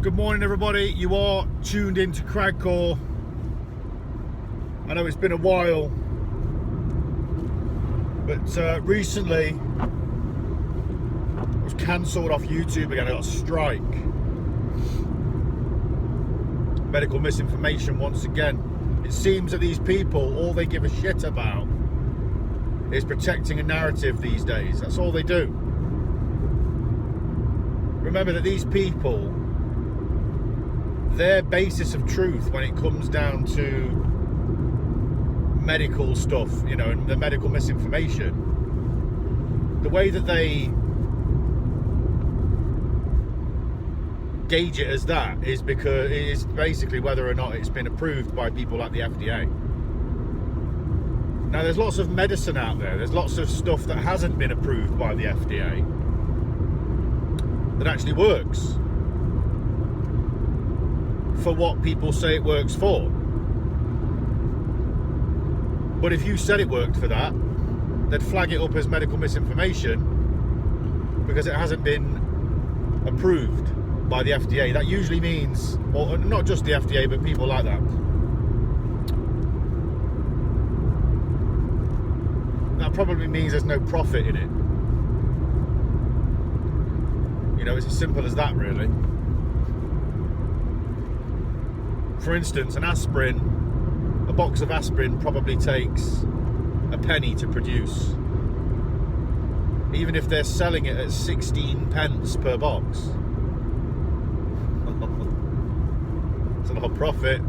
Good morning, everybody. You are tuned into Cragcore. I know it's been a while, but recently I was cancelled off YouTube again. I got a strike. Medical misinformation once again. It seems that these people, all they give a shit about is protecting a narrative these days. That's all they do. Remember that these people, their basis of truth when it comes down to medical stuff, you know, and the medical misinformation, the way that they gauge it as that is because it is basically whether or not it's been approved by people like the FDA. Now, there's lots of medicine out there. There's lots of stuff that hasn't been approved by the FDA that actually works for what people say it works for. But if you said it worked for that, they'd flag it up as medical misinformation because it hasn't been approved by the FDA. That usually means, or not just the FDA, but people like that. That probably means there's no profit in it. You know, it's as simple as that, really. For instance, an aspirin, a box of aspirin probably takes a penny to produce. Even if they're selling it at 16 pence per box. It's a lot of profit.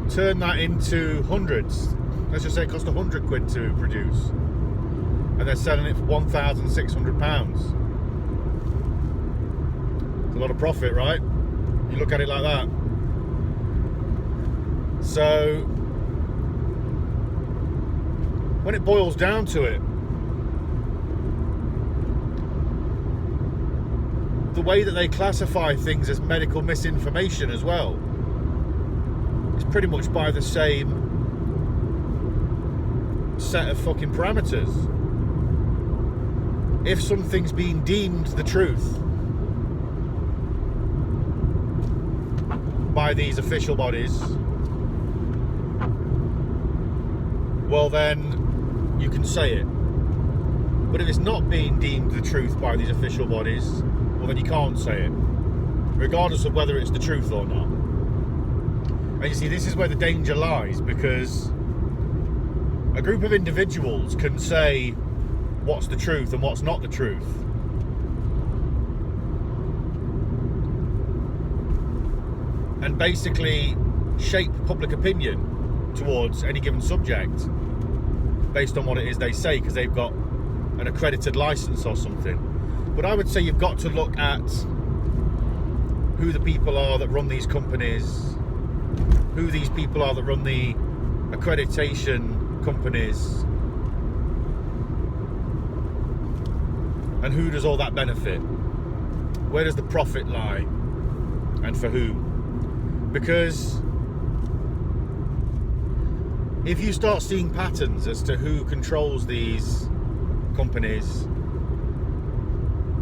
Turn that into hundreds. Let's just say it cost 100 quid to produce. And they're selling it for £1,600. It's a lot of profit, right? You look at it like that. So, when it boils down to it, the way that they classify things as medical misinformation as well is pretty much by the same set of fucking parameters. If something's being deemed the truth by these official bodies, well then you can say it. But if it's not being deemed the truth by these official bodies, well then you can't say it, regardless of whether it's the truth or not. And you see, this is where the danger lies, because a group of individuals can say what's the truth and what's not the truth. And basically shape public opinion towards any given subject based on what it is they say, because they've got an accredited license or something. But I would say you've got to look at who the people are that run these companies, who these people are that run the accreditation companies, and who does all that benefit? Where does the profit lie, and for whom? Because if you start seeing patterns as to who controls these companies,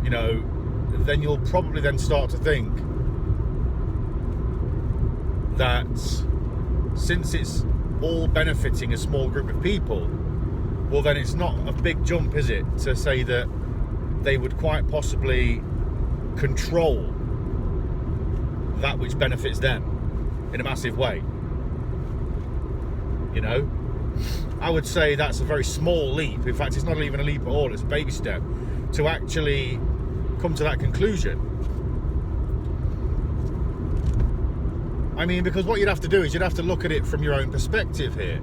you know, then you'll probably then start to think that since it's all benefiting a small group of people, well then it's not a big jump, is it, to say that they would quite possibly control that which benefits them in a massive way. You know, I would say that's a very small leap. In fact, it's not even a leap at all, it's a baby step to actually come to that conclusion. I mean, because what you'd have to do is you'd have to look at it from your own perspective here.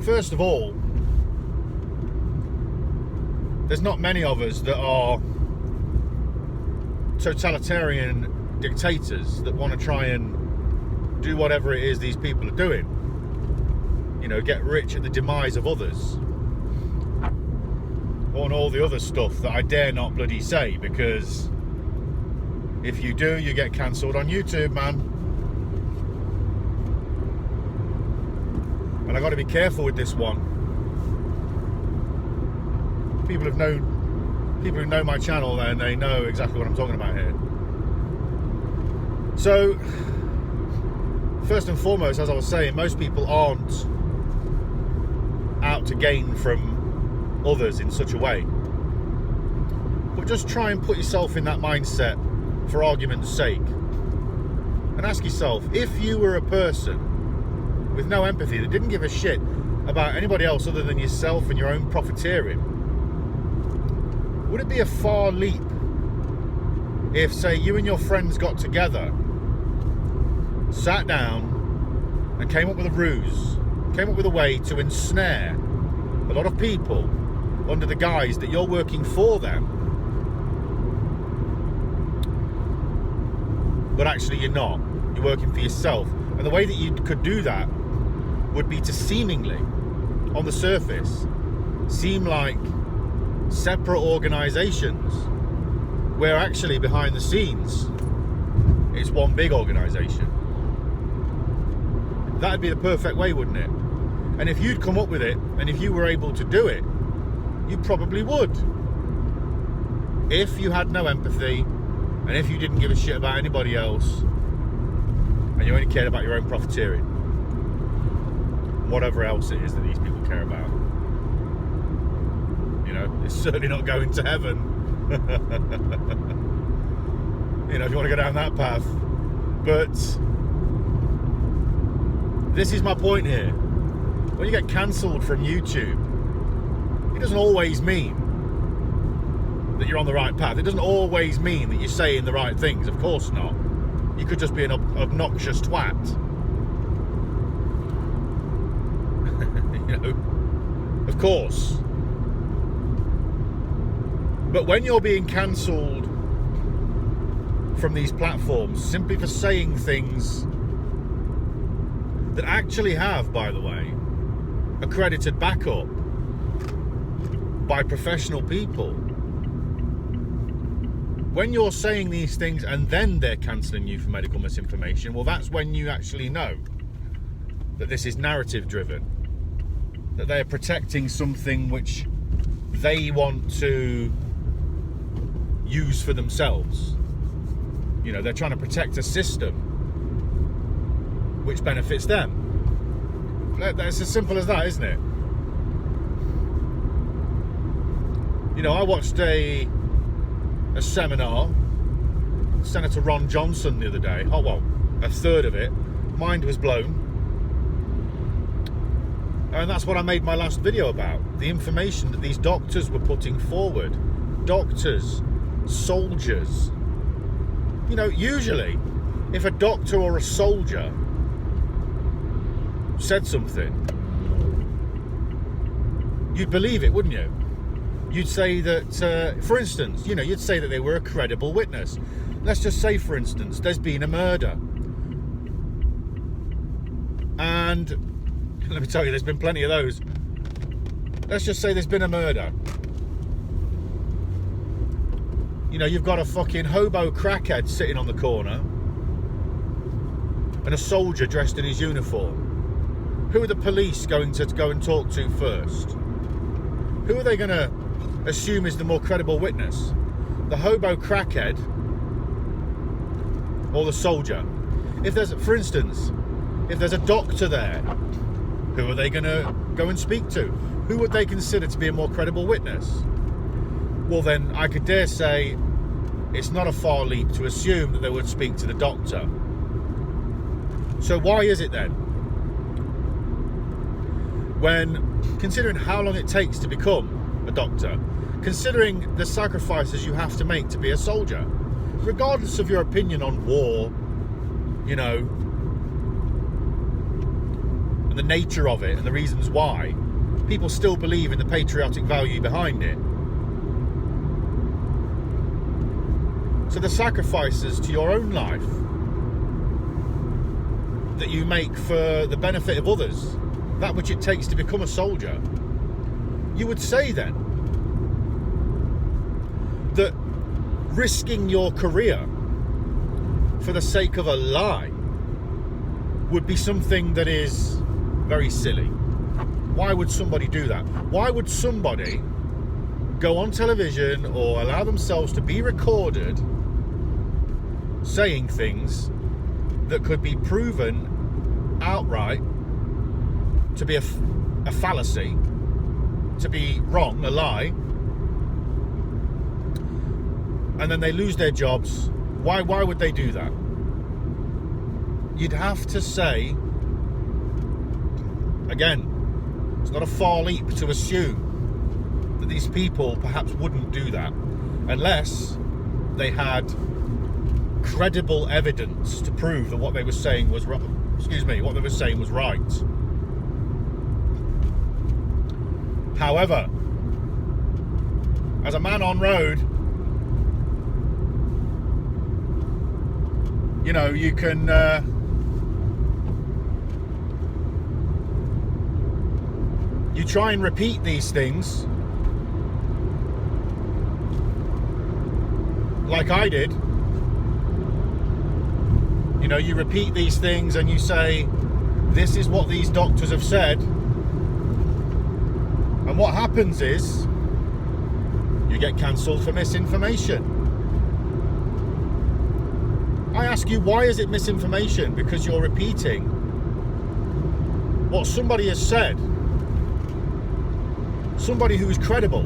First of all, there's not many of us that are totalitarian dictators that want to try and do whatever it is these people are doing. You know, get rich at the demise of others. On all the other stuff that I dare not bloody say, because if you do, you get cancelled on YouTube, man. And I got to be careful with this one. People have known people who know my channel, then they know exactly what I'm talking about here. So, first and foremost, as I was saying, most people aren't out to gain from others in such a way. But just try and put yourself in that mindset for argument's sake. And ask yourself, if you were a person with no empathy, that didn't give a shit about anybody else other than yourself and your own profiteering, would it be a far leap if, say, you and your friends got together, sat down and came up with a ruse, came up with a way to ensnare a lot of people under the guise that you're working for them, but actually you're not. You're working for yourself. And the way that you could do that would be to seemingly, on the surface, seem like separate organisations, where actually behind the scenes it's one big organisation. That'd be the perfect way, wouldn't it? And if you'd come up with it, and if you were able to do it, you probably would. If you had no empathy, and if you didn't give a shit about anybody else, and you only cared about your own profiteering, whatever else it is that these people care about. You know, it's certainly not going to heaven. You know, if you want to go down that path. But this is my point here. When you get cancelled from YouTube, it doesn't always mean that you're on the right path. It doesn't always mean that you're saying the right things. Of course not. You could just be an obnoxious twat. You know, of course. But when you're being cancelled from these platforms simply for saying things that actually have, by the way, accredited backup by professional people, when you're saying these things and then they're cancelling you for medical misinformation, well, that's when you actually know that this is narrative driven, that they're protecting something which they want to use for themselves. You know, they're trying to protect a system which benefits them. That's as simple as that, isn't it? You know, I watched a seminar, Senator Ron Johnson, the other day. Oh, well, a third of it. Mind was blown. And that's what I made my last video about. The information that these doctors were putting forward. Doctors, soldiers. You know, usually, if a doctor or a soldier said something, you'd believe it, wouldn't you? You'd say that, for instance, you know, you'd say that they were a credible witness. Let's just say, for instance, there's been a murder. And let me tell you, there's been plenty of those. Let's just say there's been a murder. You know, you've got a fucking hobo crackhead sitting on the corner and a soldier dressed in his uniform. Who are the police going to go and talk to first? Who are they going to assume is the more credible witness? The hobo crackhead or the soldier? If there's, for instance, if there's a doctor there, who are they going to go and speak to? Who would they consider to be a more credible witness? Well, then I could dare say it's not a far leap to assume that they would speak to the doctor. So why is it then, when considering how long it takes to become a doctor, considering the sacrifices you have to make to be a soldier, regardless of your opinion on war, you know, and the nature of it and the reasons why, people still believe in the patriotic value behind it. So the sacrifices to your own life that you make for the benefit of others, that which it takes to become a soldier, you would say then that risking your career for the sake of a lie would be something that is very silly. Why would somebody do that? Why would somebody go on television or allow themselves to be recorded saying things that could be proven outright to be a fallacy, to be wrong, a lie, and then they lose their jobs. Why would they do that? You'd have to say, again, it's not a far leap to assume that these people perhaps wouldn't do that unless they had credible evidence to prove that what they were saying was right. What they were saying was right. However, as a man on road, you know, you can you try and repeat these things like I did. You know, you repeat these things and you say, this is what these doctors have said. And what happens is you get cancelled for misinformation. I ask you, why is it misinformation? Because you're repeating what somebody has said. Somebody who is credible.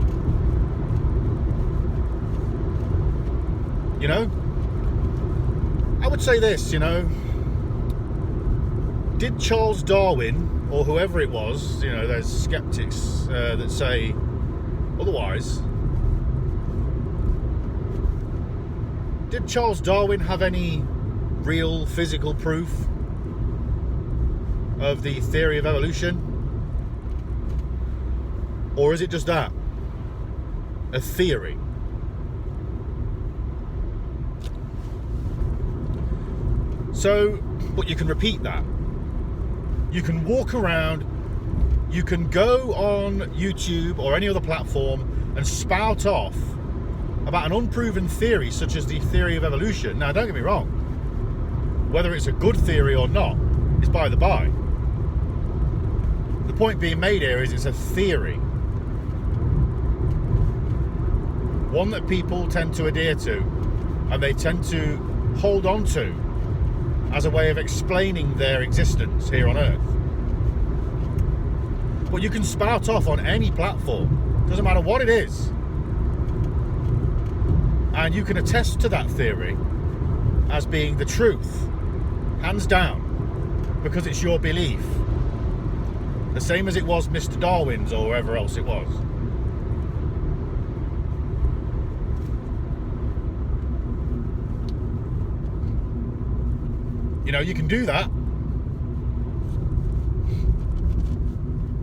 You know? I would say this, you know, did Charles Darwin, or whoever it was, you know, there's skeptics that say otherwise, did Charles Darwin have any real physical proof of the theory of evolution? Or is it just that? A theory? So, but you can repeat that. You can walk around, you can go on YouTube or any other platform and spout off about an unproven theory such as the theory of evolution. Now, don't get me wrong, whether it's a good theory or not is by the by. The point being made here is it's a theory. One that people tend to adhere to and they tend to hold on to as a way of explaining their existence here on Earth. But you can spout off on any platform, doesn't matter what it is, and you can attest to that theory as being the truth, hands down, because it's your belief. The same as it was Mr. Darwin's or whoever else it was. You know, you can do that,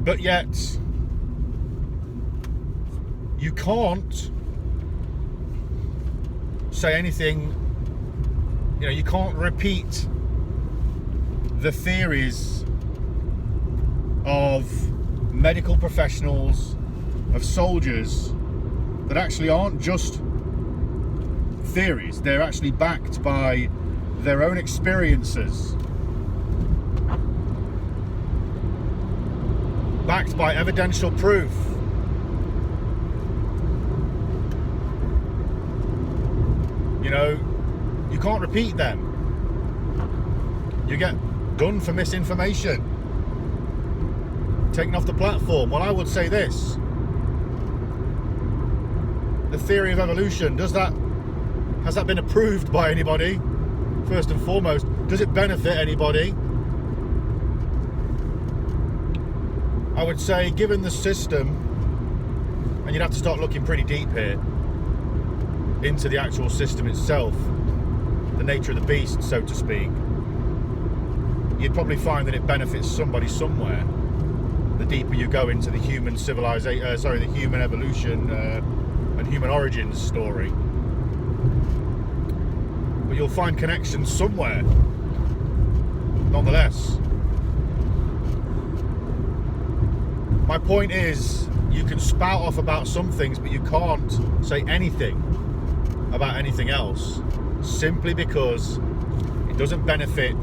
but yet you can't say anything, you know, you can't repeat the theories of medical professionals, of soldiers, that actually aren't just theories, they're actually backed by their own experiences, backed by evidential proof. You know, you can't repeat them. You get done for misinformation, taken off the platform. Well, I would say this: the theory of evolution, has that been approved by anybody? First and foremost, does it benefit anybody? I would say, given the system, and you'd have to start looking pretty deep here into the actual system itself, the nature of the beast, so to speak, you'd probably find that it benefits somebody somewhere. The deeper you go into the human civilization, the human evolution and human origins story. But you'll find connections somewhere, nonetheless. My point is, you can spout off about some things, but you can't say anything about anything else, simply because it doesn't benefit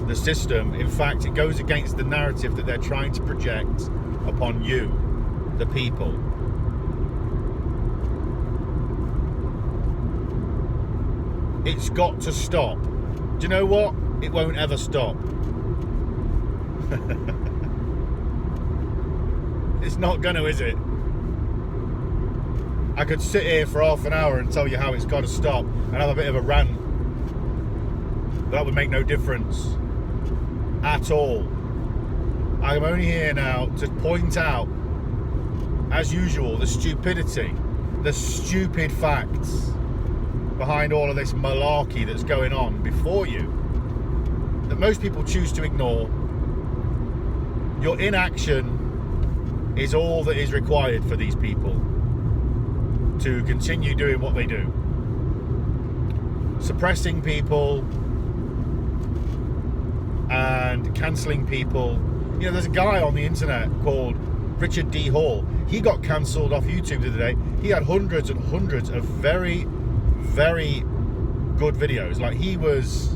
the system. In fact, it goes against the narrative that they're trying to project upon you, the people. It's got to stop. Do you know what? It won't ever stop. It's not gonna, is it? I could sit here for half an hour and tell you how it's got to stop and have a bit of a rant. But that would make no difference at all. I'm only here now to point out, as usual, the stupidity, the stupid facts behind all of this malarkey that's going on before you, that most people choose to ignore. Your inaction is all that is required for these people to continue doing what they do. Suppressing people and cancelling people. You know, there's a guy on the internet called Richard D. Hall. He got cancelled off YouTube the other day. He had hundreds and hundreds of very, very good videos. Like, he was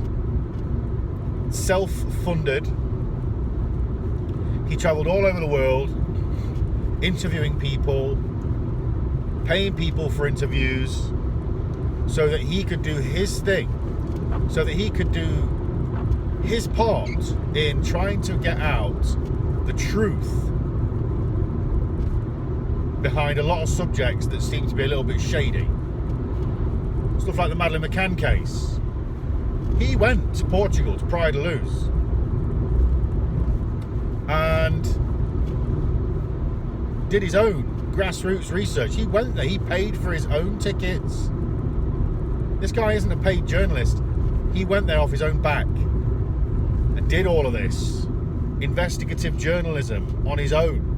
self-funded. He travelled all over the world, interviewing people, paying people for interviews, so that he could do his thing, so that he could do his part in trying to get out the truth behind a lot of subjects that seem to be a little bit shady. Stuff like the Madeleine McCann case. He went to Portugal, to Praia da Luz, and did his own grassroots research. He went there, he paid for his own tickets. This guy isn't a paid journalist. He went there off his own back and did all of this investigative journalism on his own.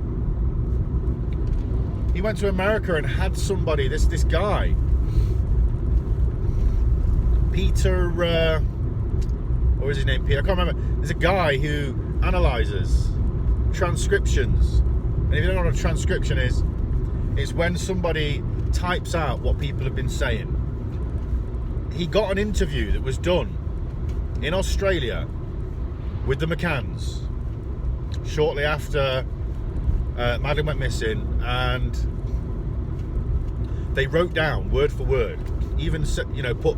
He went to America and had somebody, this guy, Peter, what was his name? Peter, I can't remember. There's a guy who analyzes transcriptions. And if you don't know what a transcription is, it's when somebody types out what people have been saying. He got an interview that was done in Australia with the McCanns shortly after Madeleine went missing, and they wrote down word for word, even, you know, put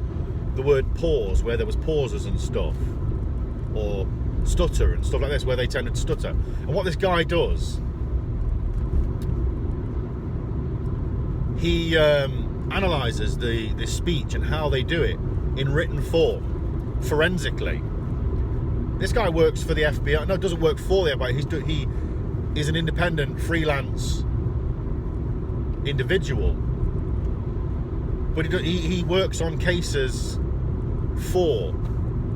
the word pause where there was pauses and stuff, or stutter and stuff like this where they tended to stutter. And what this guy does, he analyzes the speech and how they do it in written form, forensically. This guy works for the FBI. No, doesn't work for the FBI. He is an independent, freelance individual. But he works on cases for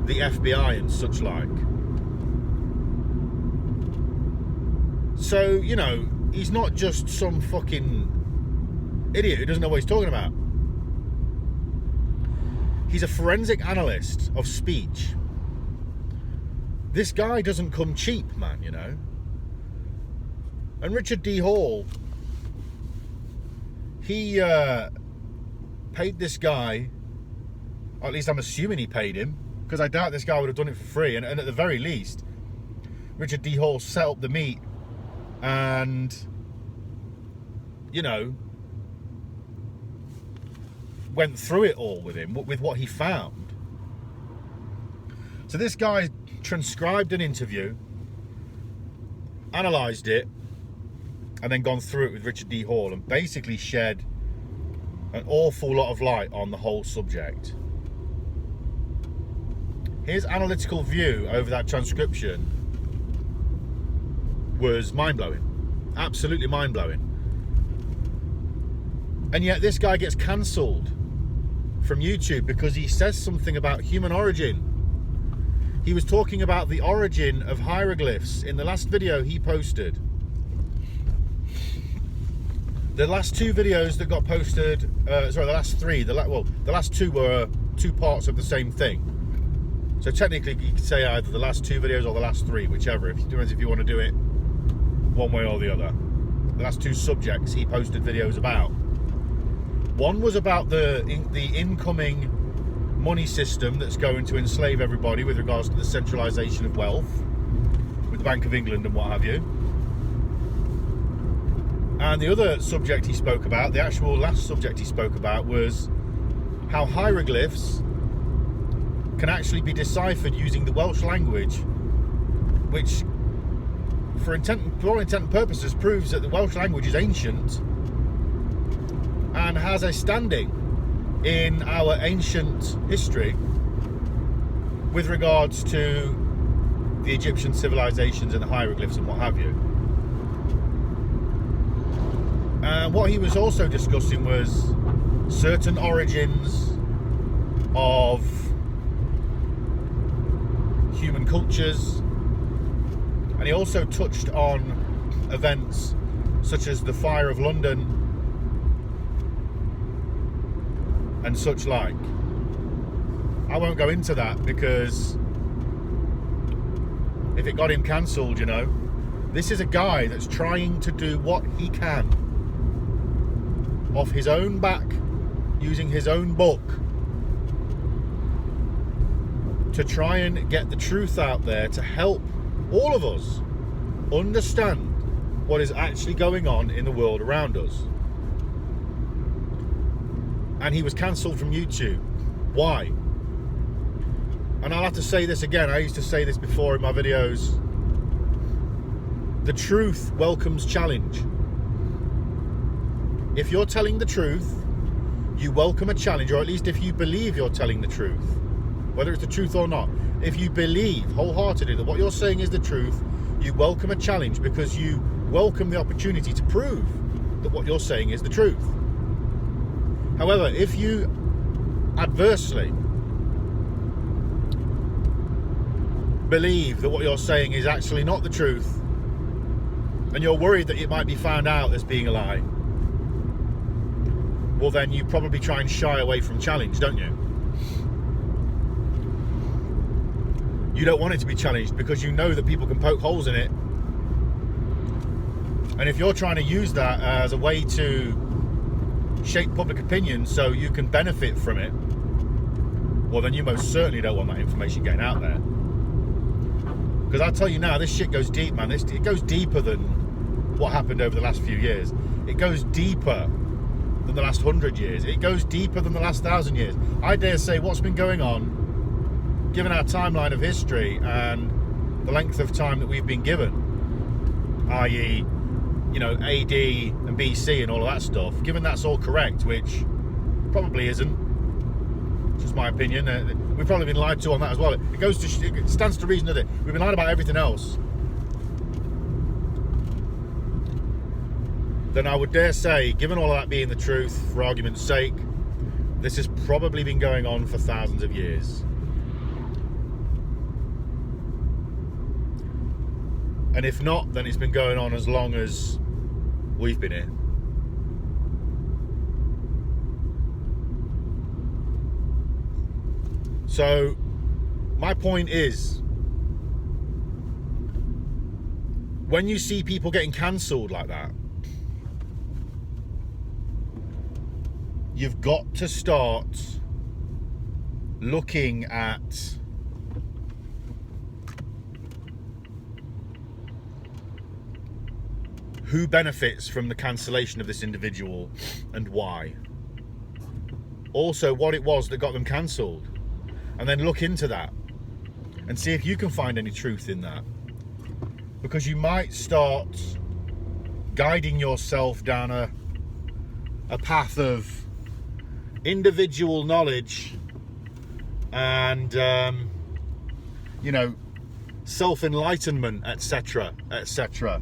the FBI and such like. So, you know, he's not just some fucking idiot who doesn't know what he's talking about. He's a forensic analyst of speech. This guy doesn't come cheap, man, you know. And Richard D. Hall, he paid this guy, or at least I'm assuming he paid him, because I doubt this guy would have done it for free. And at the very least, Richard D. Hall set up the meet and, you know, went through it all with him, with what he found. So this guy transcribed an interview, analysed it, and then gone through it with Richard D. Hall and basically shed an awful lot of light on the whole subject. His analytical view over that transcription was mind-blowing. Absolutely mind-blowing. And yet this guy gets cancelled from YouTube because he says something about human origin. He was talking about the origin of hieroglyphs in the last video he posted. The last two videos that got posted, the last three, the last two were two parts of the same thing. So technically you could say either the last two videos or the last three, whichever, if you want to do it one way or the other. The last two subjects he posted videos about. One was about the incoming money system that's going to enslave everybody with regards to the centralisation of wealth with the Bank of England and what have you. And the other subject he spoke about, the actual last subject he spoke about, was how hieroglyphs can actually be deciphered using the Welsh language, which for all intent and purposes proves that the Welsh language is ancient and has a standing in our ancient history with regards to the Egyptian civilizations and the hieroglyphs and what have you. And what he was also discussing was certain origins of human cultures, and he also touched on events such as the Fire of London and such like. I won't go into that because if it got him cancelled, you know, this is a guy that's trying to do what he can off his own back, using his own book, to try and get the truth out there to help all of us understand what is actually going on in the world around us. And he was cancelled from YouTube. Why? And I'll have to say this again. I used to say this before in my videos. The truth welcomes challenge. If you're telling the truth, you welcome a challenge, or at least if you believe you're telling the truth, whether it's the truth or not. If you believe wholeheartedly that what you're saying is the truth, you welcome a challenge because you welcome the opportunity to prove that what you're saying is the truth. However, if you adversely believe that what you're saying is actually not the truth, and you're worried that it might be found out as being a lie, well then you probably try and shy away from challenge, don't you? You don't want it to be challenged because you know that people can poke holes in it. And if you're trying to use that as a way to shape public opinion so you can benefit from it, well then you most certainly don't want that information getting out there. Because I'll tell you now, this shit goes deep, man. It goes deeper than what happened over the last few years. It goes deeper than the last 100 years. It goes deeper than the last 1,000 years. I dare say what's been going on, given our timeline of history and the length of time that we've been given, i.e., you know, AD and BC and all of that stuff, given that's all correct, which probably isn't, it's just my opinion, we've probably been lied to on that as well. It stands to reason, doesn't it? We've been lied about everything else. Then I would dare say, given all of that being the truth, for argument's sake, this has probably been going on for thousands of years. And if not, then it's been going on as long as we've been here. So, my point is, when you see people getting cancelled like that, you've got to start looking at who benefits from the cancellation of this individual and why. Also, what it was that got them cancelled. And then look into that and see if you can find any truth in that. Because you might start guiding yourself down a path of individual knowledge and, you know, self-enlightenment, etc., etc.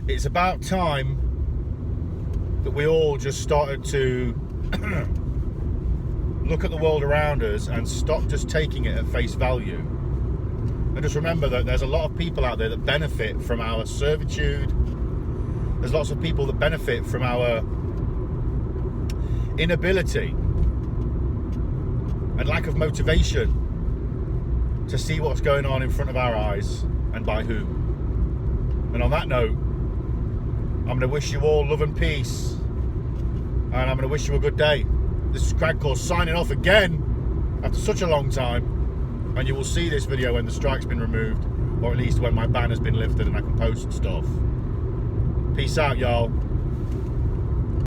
It's about time that we all just started to look at the world around us and stop just taking it at face value. And just remember that there's a lot of people out there that benefit from our servitude. There's lots of people that benefit from our inability and lack of motivation to see what's going on in front of our eyes and by whom. And on that note, I'm going to wish you all love and peace, and I'm going to wish you a good day. This is Cragcore signing off again after such a long time, and you will see this video when the strike's been removed. or at least when my ban has been lifted and I can post stuff. Peace out, y'all.